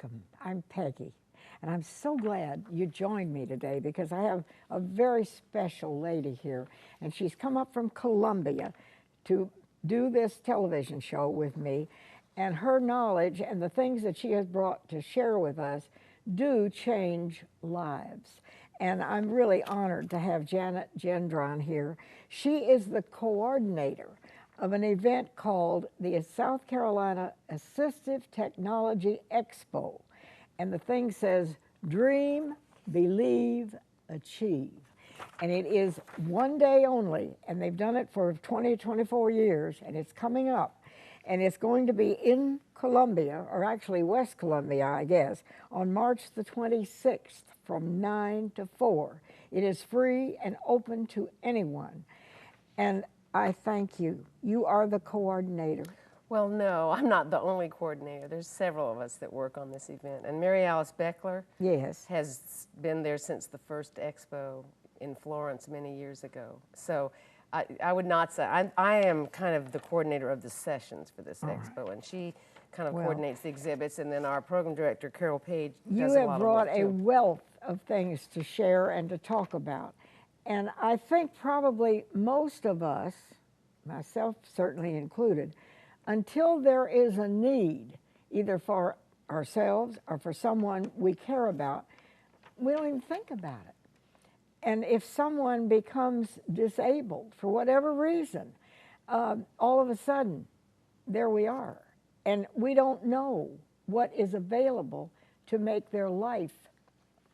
Welcome. I'm Peggy, and I'm so glad you joined me today because I have a very special lady here, and she's come up from Columbia to do this television show with me, and her knowledge and the things that she has brought to share with us do change lives. And I'm really honored to have Janet Jendron here. She is the coordinator of an event called the South Carolina Assistive Technology Expo. And the thing says, dream, believe, achieve. And it is one day only, and they've done it for 20, 24 years, and it's coming up. And it's going to be in Columbia, or actually West Columbia, I guess, on March the 26th from 9 to 4. It is free and open to anyone. And I thank you. You are the coordinator. Well, no, I'm not the only coordinator. There's several of us that work on this event. And Mary Alice Beckler has been there since the first expo in Florence many years ago. So I would not say, I am kind of the coordinator of the sessions for this expo, and she kind of coordinates the exhibits, and then our program director, Carol Page, does a lot of work too. You have brought a wealth of things to share and to talk about. And I think probably most of us, myself certainly included, until there is a need, either for ourselves or for someone we care about, we don't even think about it. And if someone becomes disabled for whatever reason, all of a sudden, there we are. And we don't know what is available to make their life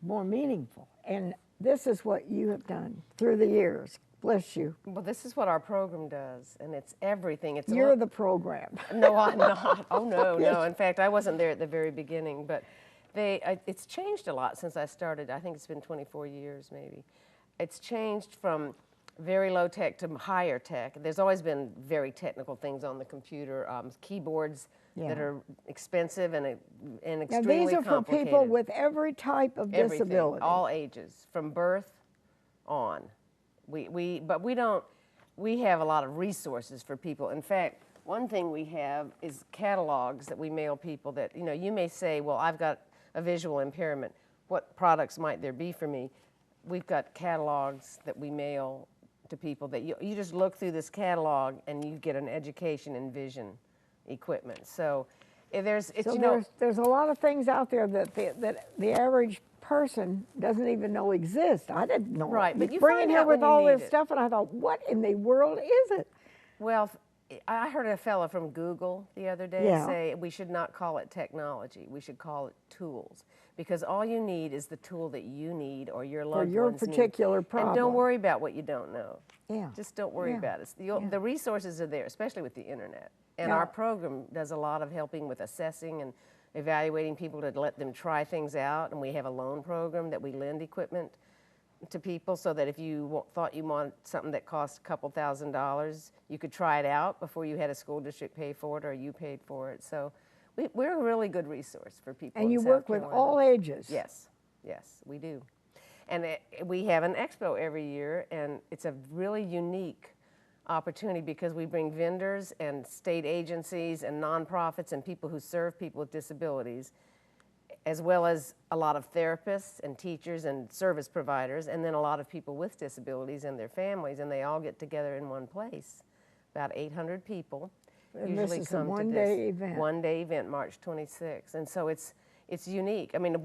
more meaningful. And this is what you have done through the years. Bless you. Well, this is what our program does, and it's everything. You're the program. No, I'm not. Oh, no, no. In fact, I wasn't there at the very beginning, but it's changed a lot since I started. I think it's been 24 years, maybe. It's changed from very low tech to higher tech. There's always been very technical things on the computer, keyboards that are expensive and extremely complicated. Now, these are for people with every type of disability. All ages, from birth on. But we have a lot of resources for people. In fact, one thing we have is catalogs that we mail people that, you may say, well, I've got a visual impairment. What products might there be for me? We've got catalogs that we mail to people that you just look through this catalog and you get an education in vision equipment. So there's a lot of things out there that the average person doesn't even know exist. I didn't know. Right, but you bring in here with all this it. stuff, and I thought, what in the world is it? Well, I heard a fellow from Google the other day say we should not call it technology. We should call it tools, because all you need is the tool that you need or your loved ones need. For your particular problem. And don't worry about what you don't know. Yeah. Just don't worry about it. The resources are there, especially with the internet. And our program does a lot of helping with assessing and evaluating people to let them try things out. And we have a loan program that we lend equipment to people so that if you thought you wanted something that cost a couple $1,000s, you could try it out before you had a school district pay for it or you paid for it. So we're a really good resource for people. And you work with all ages. Yes, yes, we do. And we have an expo every year, and it's a really unique opportunity because we bring vendors and state agencies and nonprofits and people who serve people with disabilities, as well as a lot of therapists and teachers and service providers, and then a lot of people with disabilities and their families, and they all get together in one place. About 800 people usually this is come a to this one-day event. One-day event, March 26th, and so it's unique. I mean,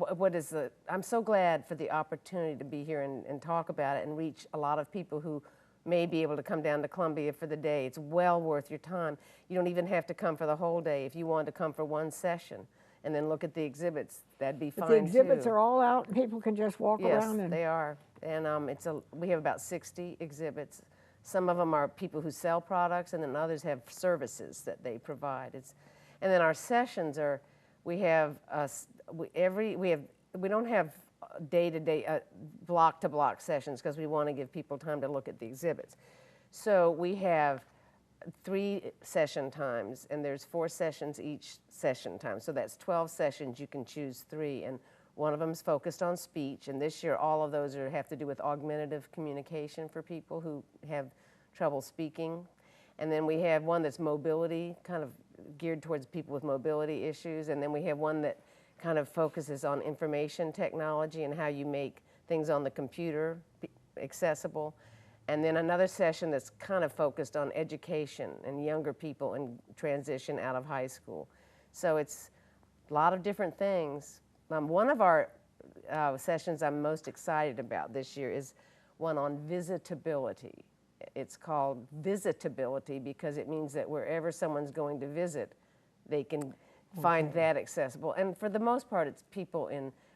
I'm so glad for the opportunity to be here and talk about it and reach a lot of people who may be able to come down to Columbia for the day. It's well worth your time. You don't even have to come for the whole day. If you wanted to come for one session and then look at the exhibits, that'd be fine too. The exhibits are all out and people can just walk around. Yes, they are. And we have about 60 exhibits. Some of them are people who sell products, and then others have services that they provide. And then our sessions are, we don't have day-to-day, block-to-block sessions because we want to give people time to look at the exhibits. So we have 3 session times, and there's 4 sessions each session time. So that's 12 sessions. You can choose 3, and one of them is focused on speech. And this year, all of those have to do with augmentative communication for people who have trouble speaking. And then we have one that's mobility, kind of geared towards people with mobility issues. And then we have one that kind of focuses on information technology and how you make things on the computer accessible. And then another session that's kind of focused on education and younger people in transition out of high school. So it's a lot of different things. One of our sessions I'm most excited about this year is one on visitability. It's called visitability because it means that wherever someone's going to visit, they can find that accessible. And for the most part, it's people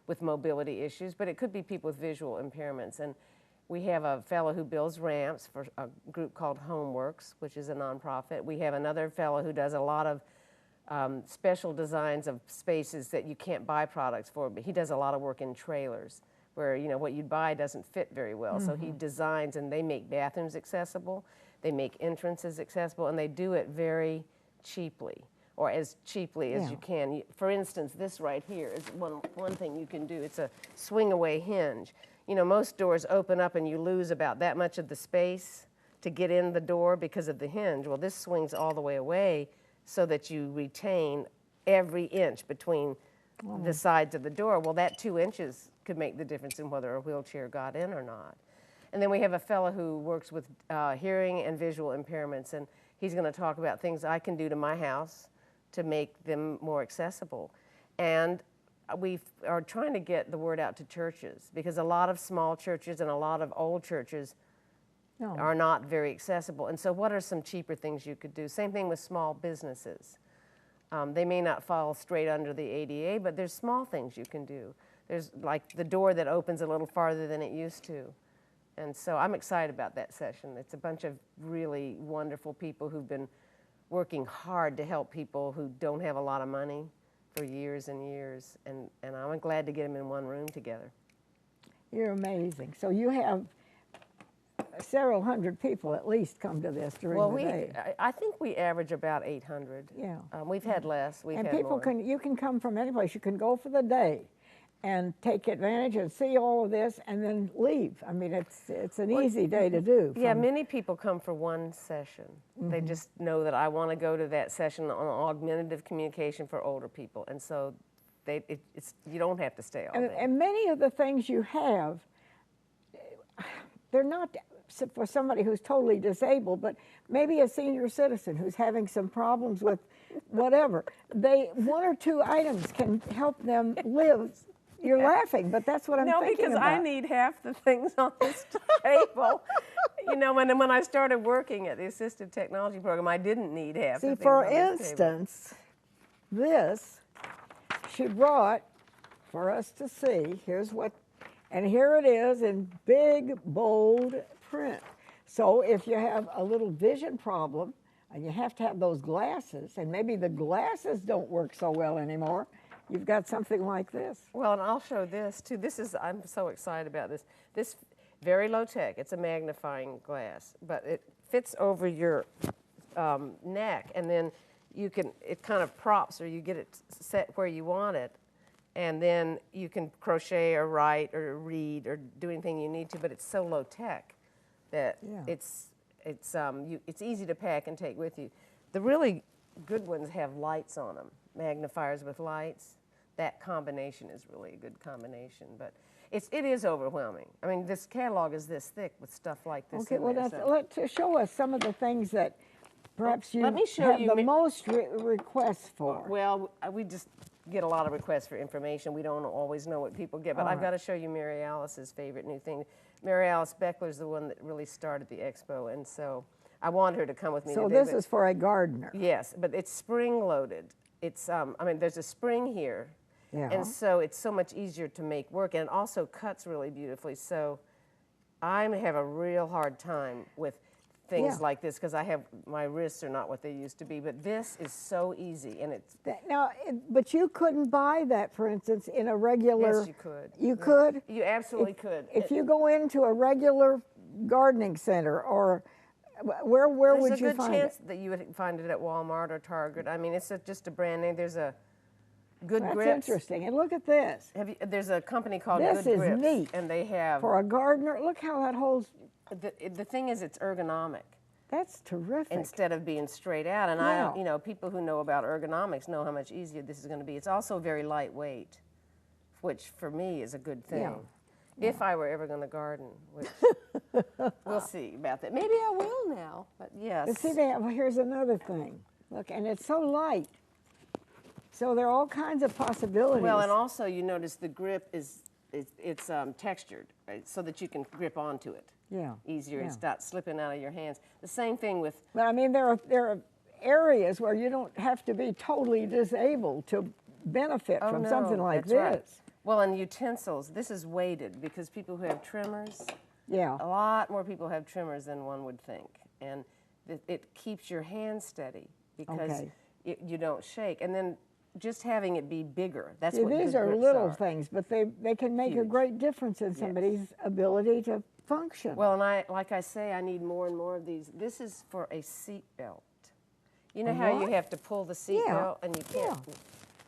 with mobility issues, but it could be people with visual impairments. And we have a fellow who builds ramps for a group called Homeworks, which is a nonprofit. We have another fellow who does a lot of special designs of spaces that you can't buy products for, but he does a lot of work in trailers where, you know, what you'd buy doesn't fit very well. So he designs, and they make bathrooms accessible, they make entrances accessible, and they do it very cheaply, or as cheaply as you can. For instance, this right here is one thing you can do. It's a swing-away hinge. You know, most doors open up and you lose about that much of the space to get in the door because of the hinge. Well, this swings all the way away so that you retain every inch between the sides of the door. Well, that 2 inches could make the difference in whether a wheelchair got in or not. And then we have a fellow who works with hearing and visual impairments, and he's going to talk about things I can do to my house to make them more accessible. And we are trying to get the word out to churches because a lot of small churches and a lot of old churches are not very accessible. And so what are some cheaper things you could do? Same thing with small businesses. They may not fall straight under the ADA, but there's small things you can do. There's like the door that opens a little farther than it used to. And so I'm excited about that session. It's a bunch of really wonderful people who've been working hard to help people who don't have a lot of money for years and years. And I'm glad to get them in one room together. You're amazing. So you have several hundred people at least come to this during the day. I think we average about 800. Yeah. We've had less. We've and had people more. you can come from any place. You can go for the day and take advantage and see all of this and then leave. I mean, it's an easy day to do. Yeah, many people come for one session. They just know that I want to go to that session on augmentative communication for older people. And so you don't have to stay all day. And many of the things you have, they're not for somebody who's totally disabled, but maybe a senior citizen who's having some problems with whatever. One or two items can help them live. You're laughing, but that's what I'm thinking because about. I need half the things on this table. You know, when I started working at the Assistive Technology Program, I didn't need half the things for on this instance, this she brought for us to see. Here's what, and here it is in big, bold print. So if you have a little vision problem and you have to have those glasses, and maybe the glasses don't work so well anymore, you've got something like this. Well, and I'll show this too. I'm so excited about this. This very low tech. It's a magnifying glass, but it fits over your neck, and then it kind of props, or you get it set where you want it, and then you can crochet or write or read or do anything you need to. But it's so low tech that it's easy to pack and take with you. The really good ones have lights on them, magnifiers with lights. That combination is really a good combination, but it is overwhelming. I mean, this catalog is this thick with stuff like this. Okay, well, let's show us some of the things that perhaps you have the most requests for. Well, we just get a lot of requests for information. We don't always know what people get, but I've got to show you Mary Alice's favorite new thing. Mary Alice Beckler's the one that really started the expo, and so I want her to come with me today. So this is for a gardener. Yes, but it's spring-loaded. It's, I mean, there's a spring here, and so it's so much easier to make work, and it also cuts really beautifully. So I have a real hard time with things like this because my wrists are not what they used to be, but this is so easy, and it's... But you couldn't buy that, for instance, in a regular... Yes, you could. You could? You absolutely could. If you go into a regular gardening center, or where would you find it? There's a good chance that you would find it at Walmart or Target. I mean, it's just a brand name. There's a Good Grips. That's interesting. And look at this. There's a company called This Good Grips. is neat. And they have... For a gardener, look how that holds... The thing is, it's ergonomic. That's terrific. instead of being straight out. And Yeah. you know, people who know about ergonomics know how much easier this is going to be. It's also very lightweight, which for me is a good thing. Yeah. If I were ever going to garden, which we'll see about that. Maybe I will now, but yes. And see, here's another thing. Look, and it's so light. So there are all kinds of possibilities. Well, and also you notice the grip is textured, right, so that you can grip onto it. Yeah. Easier. Yeah. It's not slipping out of your hands. The same thing with. But I mean, there are areas where you don't have to be totally disabled to benefit from something like that's this. right. Well, and utensils, this is weighted because people who have trimmers, Yeah. a lot more people have trimmers than one would think. And it keeps your hand steady because Okay. you don't shake. And then just having it be bigger, that's See, what these good are grips little are. things, but they can make a Huge. great difference in somebody's ability to function. Well, and like I say, I need more and more of these. This is for a seat belt. You know A how what? you have to pull the seat Yeah. belt and you can't.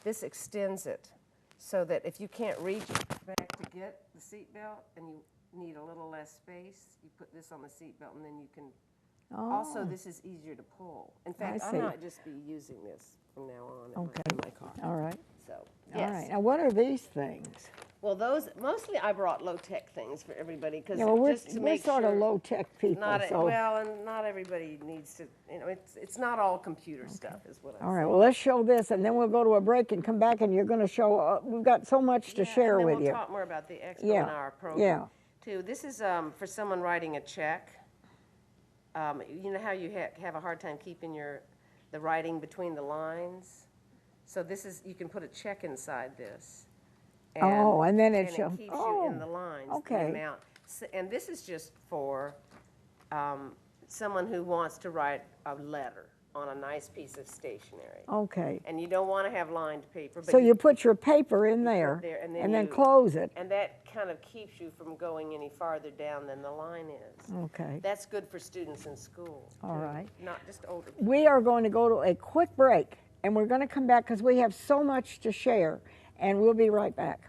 This extends it so that if you can't reach back to get the seat belt and you need a little less space, you put this on the seat belt and then you can. Also, this is easier to pull. In fact, I see. might just be using this from now on in my car. All right. So, All yes. right. Now, what are these things? Well, those mostly I brought low-tech things for everybody because Yeah, well, just to we're make sort sure of low-tech people. not so. well, and not everybody needs to. You know, it's not all computer stuff, is what I'm All right. saying. Well, let's show this, and then we'll go to a break and come back, and you're going to show. We've got so much to Yeah, share and then with we'll you. talk more about the Expo Yeah, in our program. yeah. Too. This is for someone writing a check. You know how you have a hard time keeping the writing between the lines. So this is you can put a check inside this. And then it and shows. it keeps you in the lines. okay. The amount. And this is just for someone who wants to write a letter on a nice piece of stationery. Okay. And you don't want to have lined paper. But So you put your paper in there, there, and and then then close it. And that kind of keeps you from going any farther down than the line is. Okay. That's good for students in school. All too, right. Not just older people. We are going to go to a quick break, and we're going to come back because we have so much to share, and we'll be right back.